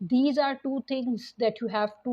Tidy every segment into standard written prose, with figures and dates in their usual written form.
These are two things that you have to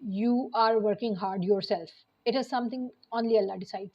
you are working hard yourself. It is something only Allah decides.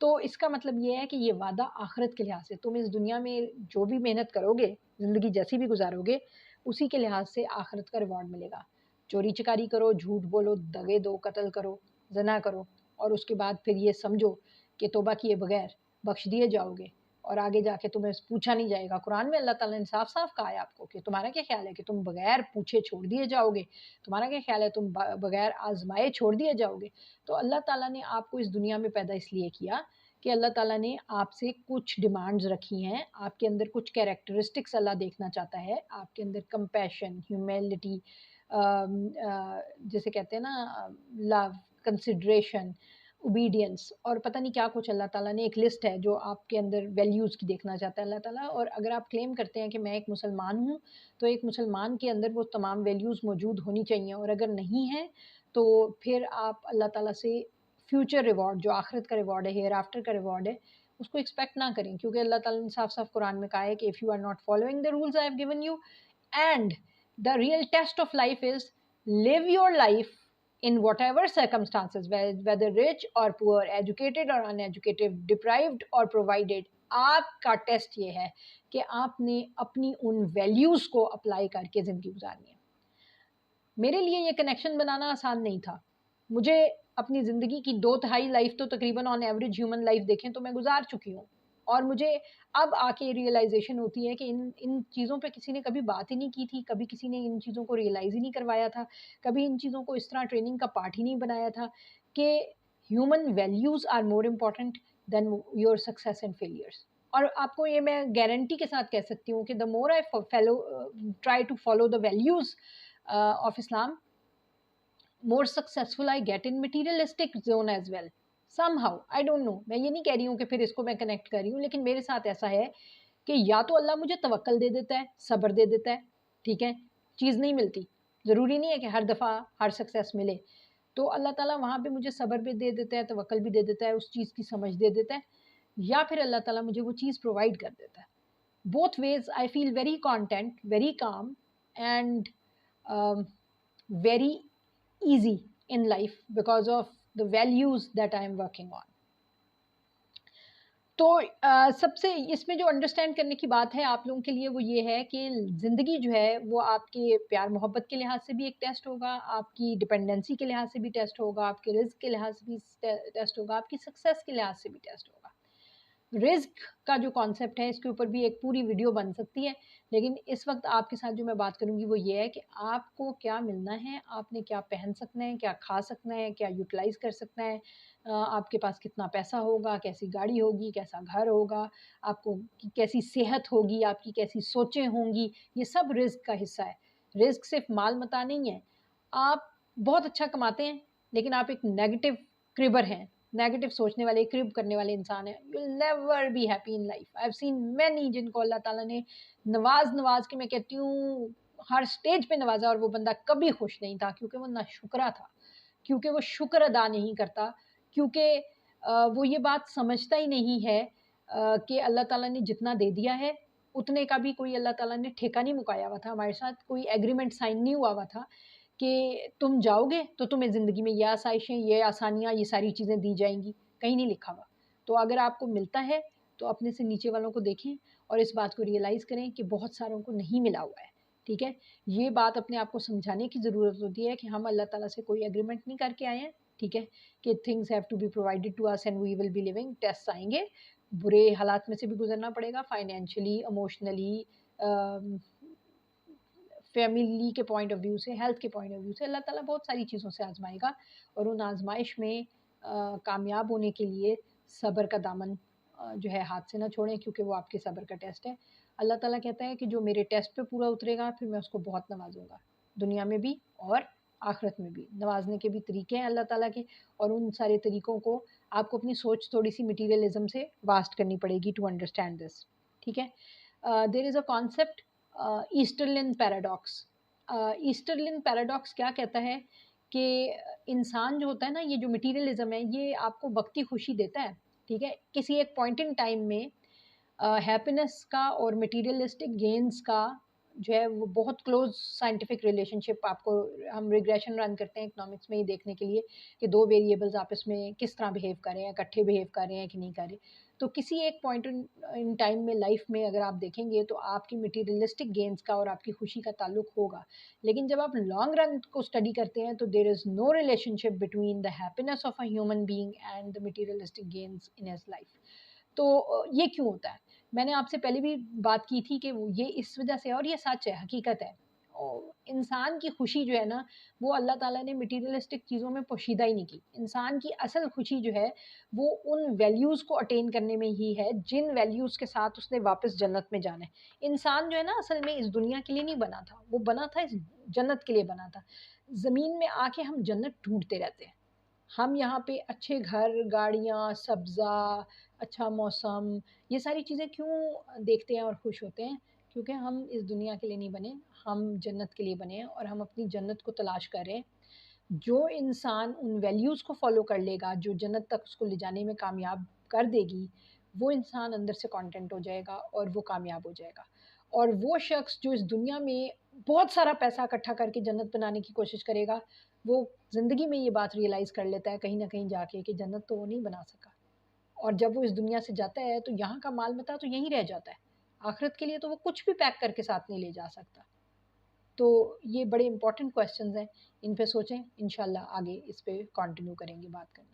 تو اس کا مطلب یہ ہے کہ یہ وعدہ آخرت کے لحاظ سے، تم اس دنیا میں جو بھی محنت کرو گے، زندگی جیسی بھی گزارو گے، اسی کے لحاظ سے آخرت کا ریوارڈ ملے گا. چوری چکاری کرو، جھوٹ بولو، دغے دو، قتل کرو، زنا کرو، اور اس کے بعد پھر یہ سمجھو کہ توبہ کیے بغیر بخش دیے جاؤ گے اور آگے جا کے تمہیں پوچھا نہیں جائے گا. قرآن میں اللہ تعالیٰ نے صاف صاف کہا ہے آپ کو کہ تمہارا کیا خیال ہے کہ تم بغیر پوچھے چھوڑ دیے جاؤ گے؟ تمہارا کیا خیال ہے تم بغیر آزمائے چھوڑ دیے جاؤ گے؟ تو اللہ تعالیٰ نے آپ کو اس دنیا میں پیدا اس لیے کیا کہ اللہ تعالیٰ نے آپ سے کچھ ڈیمانڈز رکھی ہیں، آپ کے اندر کچھ کیریکٹرسٹکس اللہ دیکھنا چاہتا ہے، آپ کے اندر کمپیشن، ہیومیلٹی، جیسے کہتے ہیں نا لو، کنسیڈریشن، اوبیڈینس، اور پتہ نہیں کیا کچھ اللہ تعالیٰ نے ایک لسٹ ہے جو آپ کے اندر ویلیوز کی دیکھنا چاہتا ہے اللہ تعالیٰ. اور اگر آپ کلیم کرتے ہیں کہ میں ایک مسلمان ہوں تو ایک مسلمان کے اندر وہ تمام ویلیوز موجود ہونی چاہیے، اور اگر نہیں ہے تو پھر آپ اللہ تعالیٰ سے فیوچر ریوارڈ جو آخرت کا ریوارڈ ہے، ہیئر آفٹر کا ریوارڈ ہے، اس کو ایکسپیکٹ نہ کریں، کیونکہ اللہ تعالیٰ نے صاف صاف قرآن میں کہا ہے کہ if you are not following the rules I have given you and the real test of life is live your life in whatever circumstances, whether rich or poor, educated or uneducated, deprived or provided. آپ کا test یہ ہے کہ آپ نے اپنی ان values کو apply کر کے زندگی گزارنی ہے. میرے لیے یہ کنیکشن بنانا آسان نہیں تھا. مجھے اپنی زندگی کی 2/3 لائف تو تقریباً آن ایوریج ہیومن لائف دیکھیں تو میں گزار چکی ہوں، اور مجھے اب آ کے ریئلائزیشن ہوتی ہے کہ ان چیزوں پہ کسی نے کبھی بات ہی نہیں کی تھی، کبھی کسی نے ان چیزوں کو ریئلائز ہی نہیں کروایا تھا، کبھی ان چیزوں کو اس طرح ٹریننگ کا پارٹ ہی نہیں بنایا تھا کہ human values are more important than your success and failures. اور آپ کو یہ میں گارنٹی کے ساتھ کہہ سکتی ہوں کہ the more I try to follow the values of Islam, more successful I get in materialistic zone as well. somehow I don't know, میں یہ نہیں کہہ رہی ہوں کہ پھر اس کو میں کنیکٹ کر رہی ہوں، لیکن میرے ساتھ ایسا ہے کہ یا تو اللہ مجھے توکل دے دیتا ہے، صبر دے دیتا ہے، ٹھیک ہے، چیز نہیں ملتی، ضروری نہیں ہے کہ ہر دفعہ ہر سکسیس ملے، تو اللہ تعالیٰ وہاں پہ مجھے صبر بھی دے دیتا ہے، توکل بھی دے دیتا ہے، اس چیز کی سمجھ دے دیتا ہے، یا پھر اللہ تعالیٰ مجھے وہ چیز پرووائڈ کر دیتا ہے. both ways I feel very content, very calm and very easy in life because of the values that I am working on. تو سب سے اس میں جو انڈرسٹینڈ کرنے کی بات ہے آپ لوگوں کے لیے وہ یہ ہے کہ زندگی جو ہے وہ آپ کے پیار محبت کے لحاظ سے بھی ایک ٹیسٹ ہوگا، آپ کی ڈپینڈنسی کے لحاظ سے بھی ٹیسٹ ہوگا، آپ کے رزق کے لحاظ سے بھی ٹیسٹ ہوگا، آپ کی سکسیس کے لحاظ سے بھی ٹیسٹ ہوگا. رزق کا جو کانسیپٹ ہے اس کے اوپر بھی ایک پوری ویڈیو بن سکتی ہے، لیکن اس وقت آپ کے ساتھ جو میں بات کروں گی وہ یہ ہے کہ آپ کو کیا ملنا ہے، آپ نے کیا پہن سکنا ہے، کیا کھا سکنا ہے، کیا یوٹیلائز کر سکنا ہے، آپ کے پاس کتنا پیسہ ہوگا، کیسی گاڑی ہوگی، کیسا گھر ہوگا، آپ کو کیسی صحت ہوگی، آپ کی کیسی سوچیں ہوں گی، یہ سب رزق کا حصہ ہے. رزق صرف مال متاع نہیں ہے. آپ بہت اچھا کماتے ہیں لیکن آپ ایک نیگیٹو کربر ہیں، نیگیٹو سوچنے والے، کرب کرنے والے انسان ہیں، you will never be happy in life. I have seen many جن کو اللہ تعالیٰ نے نواز کے، میں کہتی ہوں ہر سٹیج پہ نوازا، اور وہ بندہ کبھی خوش نہیں تھا کیونکہ وہ ناشکرا تھا، کیونکہ وہ شکر ادا نہیں کرتا، کیونکہ وہ یہ بات سمجھتا ہی نہیں ہے کہ اللہ تعالیٰ نے جتنا دے دیا ہے اتنے کا بھی کوئی اللہ تعالیٰ نے ٹھیکہ نہیں مکایا ہوا تھا، ہمارے ساتھ کوئی ایگریمنٹ سائن نہیں ہوا ہوا تھا کہ تم جاؤ گے تو تمہیں زندگی میں یہ آسائشیں، یہ آسانیاں، یہ ساری چیزیں دی جائیں گی، کہیں نہیں لکھا ہوا. تو اگر آپ کو ملتا ہے تو اپنے سے نیچے والوں کو دیکھیں اور اس بات کو ریئلائز کریں کہ بہت ساروں کو نہیں ملا ہوا ہے، ٹھیک ہے. یہ بات اپنے آپ کو سمجھانے کی ضرورت ہوتی ہے کہ ہم اللہ تعالیٰ سے کوئی ایگریمنٹ نہیں کر کے آئے ہیں، ٹھیک ہے، کہ things have to be provided to us and we will be living. Test آئیں گے، برے حالات میں سے بھی گزرنا پڑے گا، فائنینشلی، ایموشنلی، فیملی کے پوائنٹ آف ویو سے، ہیلتھ کے پوائنٹ آف ویو سے. اللہ تعالیٰ بہت ساری چیزوں سے آزمائے گا، اور ان آزمائش میں کامیاب ہونے کے لیے صبر کا دامن جو ہے ہاتھ سے نہ چھوڑیں، کیونکہ وہ آپ کے صبر کا ٹیسٹ ہے. اللہ تعالیٰ کہتا ہے کہ جو میرے ٹیسٹ پہ پورا اترے گا پھر میں اس کو بہت نوازوں گا، دنیا میں بھی اور آخرت میں بھی. نوازنے کے بھی طریقے ہیں اللہ تعالیٰ کے، اور ان سارے طریقوں کو آپ کو اپنی سوچ تھوڑی سی مٹیریلزم سے واسٹ کرنی پڑے گی ٹو انڈرسٹینڈ دس، ٹھیک ہے. There is a concept Easterlin paradox. Easterlin paradox کیا کہتا ہے کہ انسان جو ہوتا ہے نا، یہ جو مٹیریلزم ہے یہ آپ کو وقتی خوشی دیتا ہے، ٹھیک ہے. کسی ایک پوائنٹ ان ٹائم میں ہیپینس کا اور مٹیریلسٹک گینز کا جو ہے وہ بہت کلوز سائنٹیفک ریلیشن شپ آپ کو، ہم ریگریشن رن کرتے ہیں اکنامکس میں یہ دیکھنے کے لیے کہ دو ویریبلز آپس میں کس طرح بیہیو کر رہے ہیں، اکٹھے بیہیو کر رہے ہیں کہ نہیں کر رہے. تو کسی ایک پوائنٹ ان ٹائم میں لائف میں اگر آپ دیکھیں گے تو آپ کی مٹیریلسٹک گینز کا اور آپ کی خوشی کا تعلق ہوگا. لیکن جب آپ لانگ رن کو اسٹڈی کرتے ہیں تو there is no relationship between the happiness of a human being and the materialistic gains in his life. تو یہ کیوں ہوتا ہے؟ میں نے آپ سے پہلے بھی بات کی تھی کہ یہ اس وجہ سے، اور یہ سچ ہے، حقیقت ہے. انسان کی خوشی جو ہے نا وہ اللہ تعالیٰ نے مٹیریلسٹک چیزوں میں پوشیدہ ہی نہیں کی. انسان کی اصل خوشی جو ہے وہ ان ویلیوز کو اٹین کرنے میں ہی ہے جن ویلیوز کے ساتھ اس نے واپس جنت میں جانا ہے. انسان جو ہے نا اصل میں اس دنیا کے لیے نہیں بنا تھا، وہ بنا تھا اس جنت کے لیے بنا تھا. زمین میں آ کے ہم جنت ڈھونڈتے رہتے ہیں. ہم یہاں پہ اچھے گھر، گاڑیاں، سبزہ، اچھا موسم، یہ ساری چیزیں کیوں دیکھتے ہیں اور خوش ہوتے ہیں؟ کیونکہ ہم اس دنیا کے لیے نہیں بنے، ہم جنت کے لیے بنے ہیں اور ہم اپنی جنت کو تلاش کر رہے ہیں. جو انسان ان ویلیوز کو فالو کر لے گا جو جنت تک اس کو لے جانے میں کامیاب کر دے گی، وہ انسان اندر سے کانٹینٹ ہو جائے گا اور وہ کامیاب ہو جائے گا. اور وہ شخص جو اس دنیا میں بہت سارا پیسہ اکٹھا کر کے جنت بنانے کی کوشش کرے گا، وہ زندگی میں یہ بات ریئلائز کر لیتا ہے کہیں نہ کہیں جا کے کہ جنت تو وہ نہیں بنا سکا. اور جب وہ اس دنیا سے جاتا ہے تو یہاں کا مال متا تو یہیں رہ جاتا ہے، آخرت کے لیے تو وہ کچھ بھی پیک کر کے ساتھ نہیں لے جا سکتا. تو یہ بڑے امپورٹنٹ کویشچنز ہیں، ان پہ سوچیں، انشاءاللہ آگے اس پہ کنٹینیو کریں گے بات کرنا.